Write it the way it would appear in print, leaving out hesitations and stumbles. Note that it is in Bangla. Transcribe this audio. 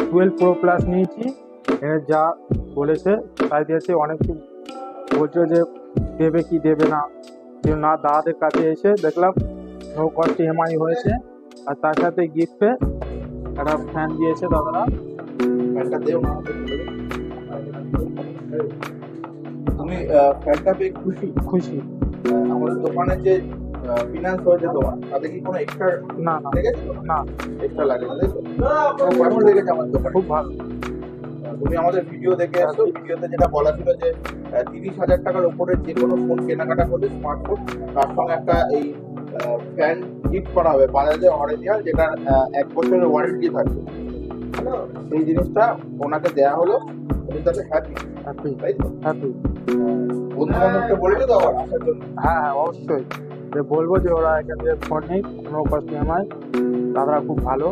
টুয়েলভ প্রো প্লাস নিয়েছি, যা বলেছে তাই দিয়েছে। অনেক বলছিল যে দেবে কি দেবে না, কিন্তু না, দাদাদের কাছে এসে দেখলাম নো কস্ট ইএমআই হয়েছে, আর তার সাথে গিফটে একটা ফ্যান দিয়েছে দাদারা। ফ্যানটা দেও না তুমি, ফ্যানটা পেয়ে খুশি? খুশি। আমাদের দোকানে যে ফিনান্স হয়েছে তোমার, তাতে কি কোনো এক্সট্রা না না লেগেছে? না, এক্সট্রা লাগে না, তাই তো? কোনো পয়সা লেগেছে আমার দোকানে? খুব ভালো। তুমি আমাদের ভিডিও দেখে আসো, ভিডিওতে যেটা বলা ছিল যে 30,000 টাকার উপরে যে কোনো ফোন কেনাকাটা করলে, স্মার্টফোন, তার সঙ্গে একটা এই ফ্যান গিফট করা হবে বাজাজের অরিজিনাল, যেটার 1 বছরের ওয়ারেন্টি থাকবে। সেই জিনিসটা ওনাকে দেয়া হলো, উনি তাতে হ্যাপি, হ্যাপি তাই তো? হ্যাপি। বন্ধু বান্ধবকে বলবে তো আবার আসার জন্য? হ্যাঁ হ্যাঁ, অবশ্যই যে বলবো যে ওরা এখান থেকে ফোন নেই, নো কস্ট ইএমআই, দাদারা খুব ভালো।